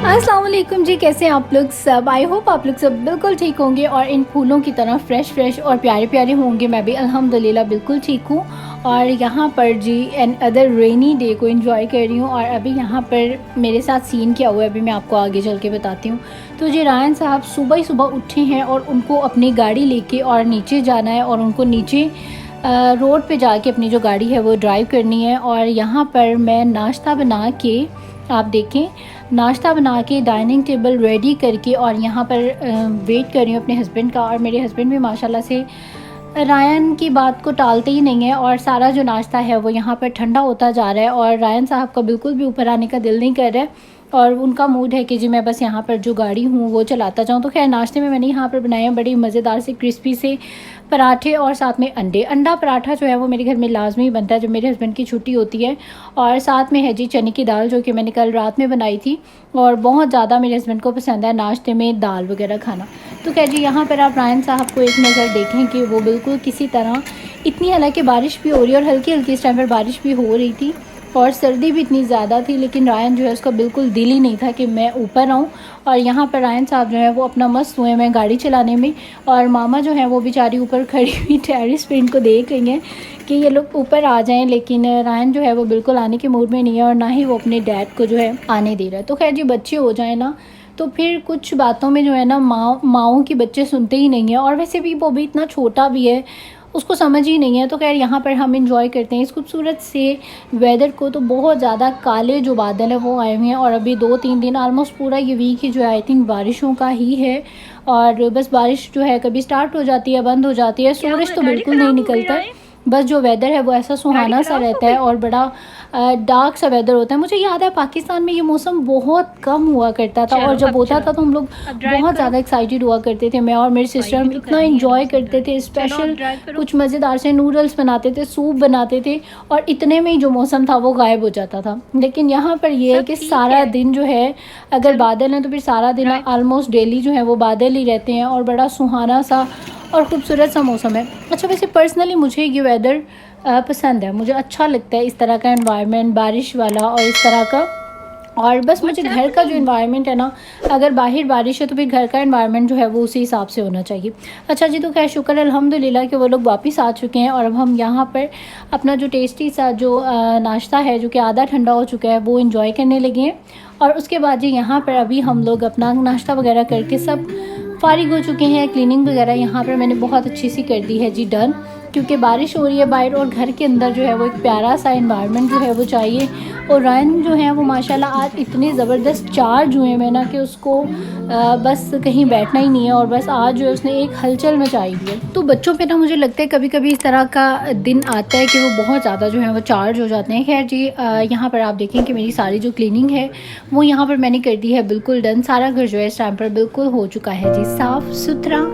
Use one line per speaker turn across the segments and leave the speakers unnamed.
अस्सलाम वालेकुम जी, कैसे हैं आप लोग सब। आई होप आप लोग सब बिल्कुल ठीक होंगे और इन फूलों की तरह फ्रेश और प्यारे प्यारे होंगे। मैं भी अल्हम्दुलिल्लाह बिल्कुल ठीक हूँ और यहाँ पर G N other rainy day को एंजॉय कर रही हूँ। और अभी यहाँ पर मेरे साथ सीन क्या हुआ है अभी मैं आपको आगे चल के बताती हूँ। तो जी रायन साहब सुबह ही सुबह उठे हैं और उनको अपनी गाड़ी लेके और नीचे जाना है और उनको नीचे रोड पे जाके अपनी जो गाड़ी है वो ड्राइव करनी है। और यहाँ पर मैं नाश्ता बना के, आप देखें, नाश्ता बना के डाइनिंग टेबल रेडी करके और यहाँ पर वेट कर रही हूँ अपने हस्बैंड का। और मेरे हस्बैंड भी माशाल्लाह से रायन की बात को टालते ही नहीं है और सारा जो नाश्ता है वो यहाँ पर ठंडा होता जा रहा है और रायन साहब का बिल्कुल भी ऊपर आने का दिल नहीं कर रहा है और उनका मूड है कि जी मैं बस यहाँ पर जो गाड़ी हूँ वो चलाता जाऊँ। तो खैर नाश्ते में मैंने यहाँ पर बनाए हैं बड़ी मज़ेदार से क्रिस्पी से पराठे और साथ में अंडा पराठा जो है वो मेरे घर में लाजमी बनता है जब मेरे हस्बैंड की छुट्टी होती है। और साथ में है जी चने की दाल जो कि मैंने कल रात में बनाई थी और बहुत ज़्यादा मेरे हस्बैंड को पसंद है नाश्ते में दाल वगैरह खाना। तो खैर जी यहाँ पर आप रायन साहब को एक नज़र देखें कि वो बिल्कुल किसी तरह, इतनी हालांकि बारिश भी हो रही है और हल्की हल्की इस टाइम पर बारिश भी हो रही थी और सर्दी भी इतनी ज़्यादा थी, लेकिन रायन जो है उसका बिल्कुल दिल ही नहीं था कि मैं ऊपर आऊँ। और यहाँ पर रायन साहब जो है वो अपना मस्त हुए हैं गाड़ी चलाने में और मामा जो है वो बेचारी ऊपर खड़ी हुई टेरेस पे इनको देख रही हैं कि ये लोग ऊपर आ जाएं, लेकिन रायन जो है वो बिल्कुल आने के मूड में नहीं है और ना ही वो अपने डैड को जो है आने दे रहा है। तो खैर जी बच्चे हो जाए ना तो फिर कुछ बातों में जो है ना माओं की बच्चे सुनते ही नहीं हैं और वैसे भी वो भी इतना छोटा भी है, उसको समझ ही नहीं है। तो खैर यहाँ पर हम इंजॉय करते हैं इस खूबसूरत से वेदर को। तो बहुत ज़्यादा काले जो बादल है वो आए हुए हैं और अभी 2-3 दिन ऑलमोस्ट पूरा ये वीक ही जो है आई थिंक बारिशों का ही है। और बस बारिश जो है कभी स्टार्ट हो जाती है बंद हो जाती है, सूरज तो बिल्कुल नहीं निकलता है, बस जो वेदर है वो ऐसा सुहाना सा रहता है और बड़ा डार्क सा वेदर होता है। मुझे याद है पाकिस्तान में ये मौसम बहुत कम हुआ करता था और जब होता था तो हम लोग बहुत ज़्यादा एक्साइटेड हुआ करते थे। मैं और मेरी सिस्टर हम इतना एंजॉय करते थे, स्पेशल कुछ मज़ेदार से नूडल्स बनाते थे, सूप बनाते थे और इतने में ही जो मौसम था वो गायब हो जाता था। लेकिन यहाँ पर ये है कि सारा दिन जो है अगर बादल हैं तो फिर सारा दिन ऑलमोस्ट डेली जो है वो बादल ही रहते हैं और बड़ा सुहाना सा और ख़ूबसूरत सा मौसम है। अच्छा वैसे पर्सनली मुझे ये वेदर पसंद है, मुझे अच्छा लगता है इस तरह का एनवायरनमेंट, बारिश वाला और इस तरह का। और बस मुझे घर का जो एनवायरनमेंट है ना, अगर बाहर बारिश है तो फिर घर का एनवायरनमेंट जो है वो उसी हिसाब से होना चाहिए। अच्छा जी, तो खैर शुक्र अल्हम्दुलिल्लाह कि वो लोग वापस आ चुके हैं और अब हम यहाँ पर अपना जो टेस्टी सा जो नाश्ता है जो कि आधा ठंडा हो चुका है वो इंजॉय करने लगे हैं। और उसके बाद जी यहाँ पर अभी हम लोग अपना नाश्ता वगैरह करके सब फारिग हो चुके हैं। क्लीनिंग वगैरह यहाँ पर मैंने बहुत अच्छी सी कर दी है जी डन, क्योंकि बारिश हो रही है बाहर और घर के अंदर जो है वो एक प्यारा सा एनवायरनमेंट जो है वो चाहिए। और रायन जो है वो माशाल्लाह आज इतने ज़बरदस्त चार्ज हुए हैं ना कि उसको बस कहीं बैठना ही नहीं है और बस आज जो है उसने एक हलचल मचाई हुई है। तो बच्चों पे ना मुझे लगता है कभी कभी इस तरह का दिन आता है कि वो बहुत ज़्यादा जो है वो चार्ज हो जाते हैं। खैर जी यहाँ पर आप देखें कि मेरी सारी जो क्लीनिंग है वो यहाँ पर मैंने कर दी है बिल्कुल डन। सारा घर जो है इस टाइम पर बिल्कुल हो चुका है जी साफ़ सुथरा।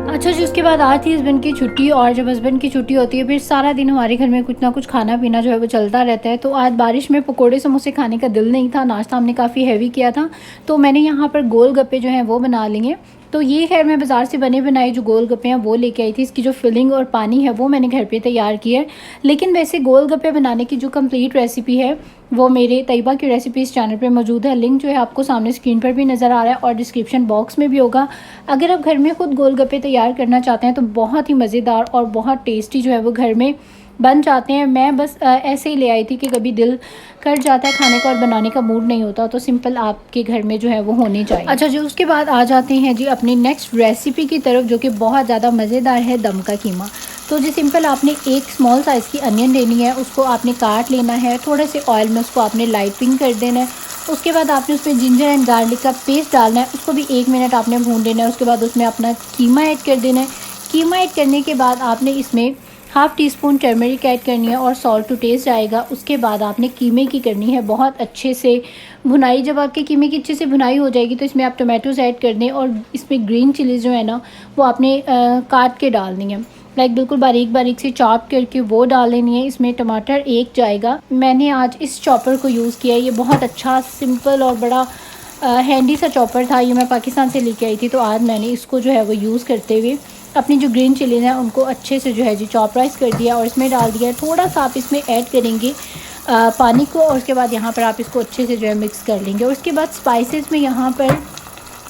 अच्छा जी, उसके बाद आज थी हस्बैंड की छुट्टी और जब हस्बैंड की छुट्टी होती है फिर सारा दिन हमारे घर में कुछ ना कुछ खाना पीना जो है वो चलता रहता है। तो आज बारिश में पकोड़े समोसे खाने का दिल नहीं था, नाश्ता हमने काफ़ी हैवी किया था तो मैंने यहाँ पर गोलगप्पे जो हैं वो बना लिए। तो ये खैर मैं बाज़ार से बने बनाए जो गोलगप्पे हैं वो लेके आई थी। इसकी जो फिलिंग और पानी है वो मैंने घर पे तैयार किया है, लेकिन वैसे गोलगप्पे बनाने की जो कंप्लीट रेसिपी है वो मेरे तैयबा की रेसिपी इस चैनल पे मौजूद है। लिंक जो है आपको सामने स्क्रीन पर भी नज़र आ रहा है और डिस्क्रिप्शन बॉक्स में भी होगा। अगर आप घर में खुद गोलगप्पे तैयार करना चाहते हैं तो बहुत ही मज़ेदार और बहुत टेस्टी जो है वो घर में बन जाते हैं। मैं बस ऐसे ही ले आई थी कि कभी दिल कर जाता है खाने का और बनाने का मूड नहीं होता तो सिंपल आपके घर में जो है वो होने चाहिए। अच्छा जी, उसके बाद आ जाते हैं जी अपनी नेक्स्ट रेसिपी की तरफ जो कि बहुत ज़्यादा मज़ेदार है, दम का कीमा। तो जी सिंपल आपने एक स्मॉल साइज़ की अनियन लेनी है, उसको आपने काट लेना है, थोड़े से ऑयल में उसको आपने लाइट पिंक कर देना है उसके बाद आपने उसमें जिंजर एंड गार्लिक का पेस्ट डालना है, उसको भी 1 मिनट आपने भून लेना है। उसके बाद उसमें अपना कीमा ऐड कर देना है। कीमा ऐड करने के बाद आपने इसमें half tea spoon turmeric add करनी है और सॉल्ट टू टेस्ट आएगा। उसके बाद आपने कीमे की करनी है बहुत अच्छे से भुनाई। जब आपके कीमे की अच्छे से भुनाई हो जाएगी तो इसमें आप टमाटोज़ ऐड कर दें और इसमें ग्रीन चिलीज़ जो है ना वो आपने काट के डालनी है, लाइक बिल्कुल बारीक बारीक से चॉप करके वो डाल लेनी है। इसमें टमाटर एक जाएगा। मैंने आज इस चॉपर को यूज़ किया है, ये बहुत अच्छा सिंपल और बड़ा हैंडी सा चॉपर था। ये मैं पाकिस्तान से लेके आई थी, तो आज मैंने इसको जो है वो यूज़ करते हुए अपनी जो ग्रीन चिलीज़ हैं उनको अच्छे से जो है जी चॉपराइज कर दिया और इसमें डाल दिया। थोड़ा सा आप इसमें ऐड करेंगे पानी को और उसके बाद यहाँ पर आप इसको अच्छे से जो है मिक्स कर लेंगे। और उसके बाद स्पाइसेस में यहाँ पर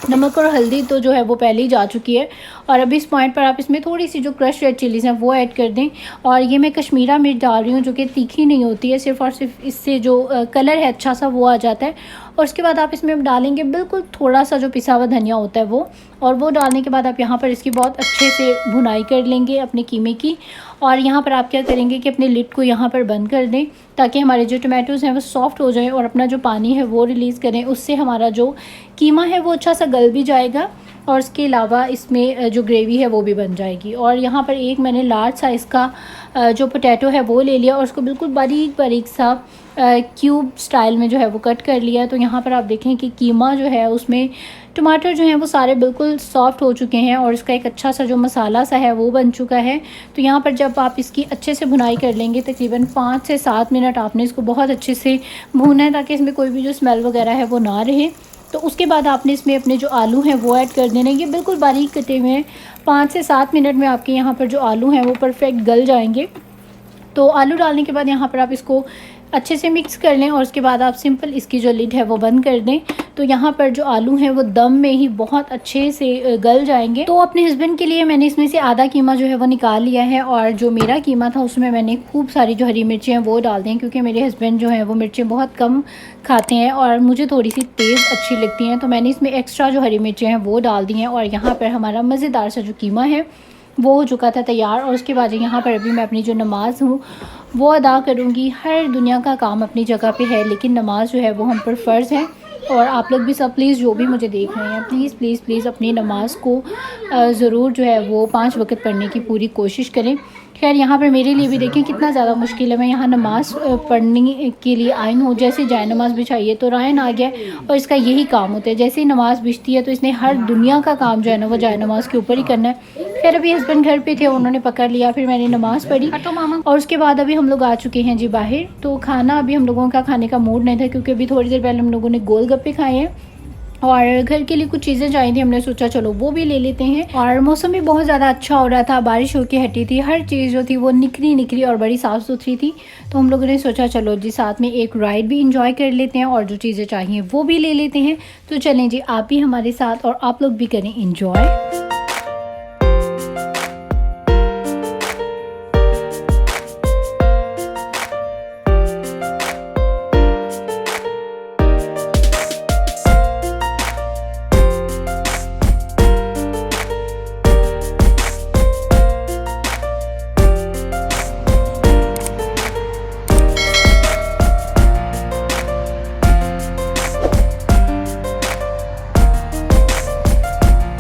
नमक और हल्दी तो जो है वो पहले ही जा चुकी है और अभी इस पॉइंट पर आप इसमें थोड़ी सी जो क्रश रेड चिलीज़ हैं वो ऐड कर दें। और ये मैं कश्मीरा मिर्च डाल रही हूँ जो कि तीखी नहीं होती है, सिर्फ़ और सिर्फ इससे जो कलर है अच्छा सा वो आ जाता है। और उसके बाद आप इसमें डालेंगे बिल्कुल थोड़ा सा जो पिसा हुआ धनिया होता है वो, और वो डालने के बाद आप यहाँ पर इसकी बहुत अच्छे से भुनाई कर लेंगे अपने कीमे की। और यहाँ पर आप क्या करेंगे कि अपने लिड को यहाँ पर बंद कर दें ताकि हमारे जो टमाटोज़ हैं वो सॉफ्ट हो जाएं और अपना जो पानी है वो रिलीज़ करें। उससे हमारा जो कीमा है वो अच्छा सा गल भी जाएगा और इसके अलावा इसमें जो ग्रेवी है वो भी बन जाएगी। और यहाँ पर एक मैंने लार्ज साइज़ का जो पोटैटो है वो ले लिया और उसको बिल्कुल बारीक बारीक सा क्यूब स्टाइल में जो है वो कट कर लिया। तो यहाँ पर आप देखें कि कीमा जो है उसमें टमाटर जो हैं वो सारे बिल्कुल सॉफ्ट हो चुके हैं और इसका एक अच्छा सा जो मसाला सा है वो बन चुका है। तो यहाँ पर जब आप इसकी अच्छे से भुनाई कर लेंगे, तकरीबन 5 से 7 मिनट आपने इसको बहुत अच्छे से भूनना है ताकि इसमें कोई भी जो स्मेल वगैरह है वो ना रहे। तो उसके बाद आपने इसमें अपने जो आलू हैं वो ऐड कर देने। ये बिल्कुल बारीक कटे हुए हैं, 5 से 7 मिनट में आपके यहाँ पर जो आलू हैं वो परफेक्ट गल जाएंगे। तो आलू डालने के बाद यहाँ पर आप इसको अच्छे से मिक्स कर लें और उसके बाद आप सिंपल इसकी जो लिड है वो बंद कर दें। तो यहाँ पर जो आलू हैं वो दम में ही बहुत अच्छे से गल जाएंगे। तो अपने हस्बैंड के लिए मैंने इसमें से आधा कीमा जो है वो निकाल लिया है और जो मेरा कीमा था उसमें मैंने खूब सारी जो हरी मिर्चें हैं वो डाल दी हैं, क्योंकि मेरे हस्बैंड जो हैं वो मिर्चें बहुत कम खाते हैं और मुझे थोड़ी सी तेज़ अच्छी लगती हैं। तो मैंने इसमें एक्स्ट्रा जो हरी मिर्चें हैं वो डाल दी हैं और यहाँ पर हमारा मज़ेदार सा जो कीमा है वो हो चुका था तैयार। और उसके बाद यहाँ पर अभी मैं अपनी जो नमाज़ हूँ वो अदा करूँगी। हर दुनिया का काम अपनी जगह पे है, लेकिन नमाज़ जो है वो हम पर फ़र्ज़ है। और आप लोग भी सब प्लीज़ जो भी मुझे देख रहे हैं प्लीज़ प्लीज़ प्लीज़ अपनी नमाज़ को ज़रूर जो है वो 5 वक्त पढ़ने की पूरी कोशिश करें। खैर यहाँ पर मेरे लिए भी देखें कितना ज़्यादा मुश्किल है। मैं यहाँ नमाज़ पढ़ने के लिए आई हूँ, जैसे जाए नमाज़ बिछाइए तो रायन आ गया और इसका यही काम होता है। जैसे ही नमाज़ बिछती है तो इसने हर दुनिया का काम जो है ना वो जाए नमाज़ के ऊपर ही करना है। खैर अभी हस्बैंड घर पे थे, उन्होंने पकड़ लिया, फिर मैंने नमाज़ पढ़ी और उसके बाद अभी हम लोग आ चुके हैं जी बाहर। तो खाना अभी हम लोगों का खाने का मूड नहीं था, क्योंकि अभी थोड़ी देर पहले हम लोगों ने गोलगप्पे खाए हैं और घर के लिए कुछ चीज़ें चाहिए थी, हमने सोचा चलो वो भी ले लेते हैं। और मौसम भी बहुत ज़्यादा अच्छा हो रहा था, बारिश होके हटी थी, हर चीज़ जो थी वो निखरी निखरी और बड़ी साफ़ सुथरी थी। तो हम लोगों ने सोचा चलो जी साथ में एक राइड भी इंजॉय कर लेते हैं और जो चीज़ें चाहिए वो भी ले लेते हैं। तो चलें जी आप भी हमारे साथ और आप लोग भी करें इंजॉय।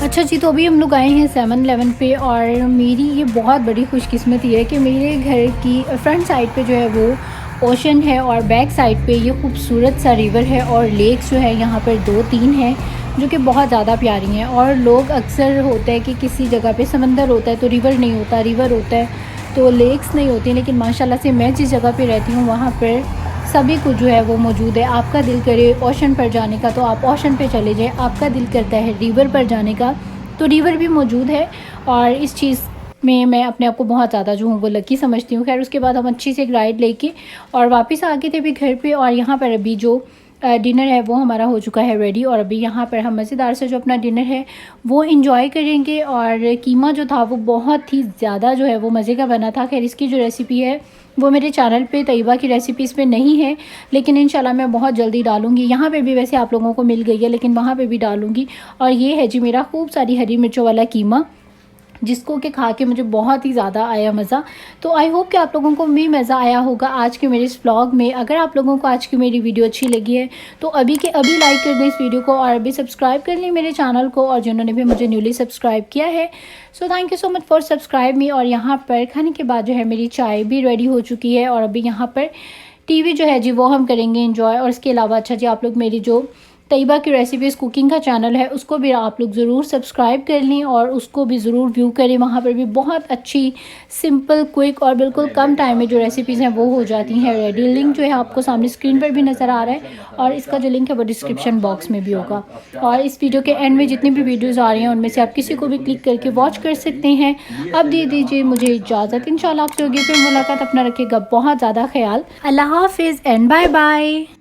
अच्छा जी, तो अभी हम लोग आए हैं 7-Eleven पे और मेरी ये बहुत बड़ी खुशकिस्मती है कि मेरे घर की फ्रंट साइड पे जो है वो ओशन है और बैक साइड पे ये खूबसूरत सा रिवर है और लेक्स जो है यहाँ पर 2-3 हैं जो कि बहुत ज़्यादा प्यारी हैं। और लोग अक्सर होता है कि किसी जगह पे समंदर होता है तो रिवर नहीं होता, रिवर होता है तो लेक्स नहीं होती, लेकिन माशाल्लाह से मैं जिस जगह पे रहती हूँ वहाँ पर सभी कुछ जो है वो मौजूद है। आपका दिल करे ओशन पर जाने का तो आप ओशन पे चले जाएं, आपका दिल करता है रिवर पर जाने का तो रिवर भी मौजूद है। और इस चीज़ में मैं अपने आप को बहुत ज़्यादा जो हूँ वो लकी समझती हूँ। खैर उसके बाद हम अच्छी से एक राइड लेके और वापस आ गए थे अभी घर पे और यहाँ पर अभी जो डिनर है वो हमारा हो चुका है रेडी और अभी यहाँ पर हम मज़ेदार से जो अपना डिनर है वो इंजॉय करेंगे। और कीमा जो था वो बहुत ही ज़्यादा जो है वो मज़े का बना था। खैर इसकी जो रेसिपी है वो मेरे चैनल पे तैयबा की रेसिपीज़ पे नहीं है, लेकिन इंशाल्लाह मैं बहुत जल्दी डालूंगी। यहाँ पे भी वैसे आप लोगों को मिल गई है लेकिन वहाँ पे भी डालूंगी। और ये है जी मेरा खूब सारी हरी मिर्चों वाला कीमा। जिसको कि खा के मुझे बहुत ही ज़्यादा आया मज़ा। तो आई होप कि आप लोगों को भी मज़ा आया होगा आज के मेरे इस व्लॉग में। अगर आप लोगों को आज की मेरी वीडियो अच्छी लगी है तो अभी के अभी लाइक कर दें इस वीडियो को और अभी सब्सक्राइब कर लें मेरे चैनल को, और जिन्होंने भी मुझे न्यूली सब्सक्राइब किया है so thank you so much for subscribe मी। और यहाँ पर खाने के बाद जो है मेरी चाय भी रेडी हो चुकी है और अभी यहाँ पर टीवी जो है जी वो हम करेंगे एंजॉय। और इसके अलावा अच्छा जी आप लोग मेरी जो तैयबा की रेसिपीज़ कुकिंग का चैनल है उसको भी आप लोग ज़रूर सब्सक्राइब कर लें और उसको भी ज़रूर व्यू करें। वहाँ पर भी बहुत अच्छी सिंपल क्विक और बिल्कुल कम टाइम में जो रेसिपीज़ हैं वो हो जाती हैं रेडी। लिंक जो है आपको सामने स्क्रीन पर भी नज़र आ रहा है और इसका जो लिंक है वो डिस्क्रिप्शन बॉक्स में भी होगा। और इस वीडियो के एंड में जितनी भी वीडियोज़ आ रही हैं उनमें से आप किसी को भी क्लिक करके वॉच कर सकते हैं। अब दे दीजिए मुझे इजाज़त, इंशाल्लाह आपसे होगी फिर मुलाकात। अपना रखिएगा बहुत ज़्यादा ख्याल। अल्लाह हाफिज़ एंड बाय बाय।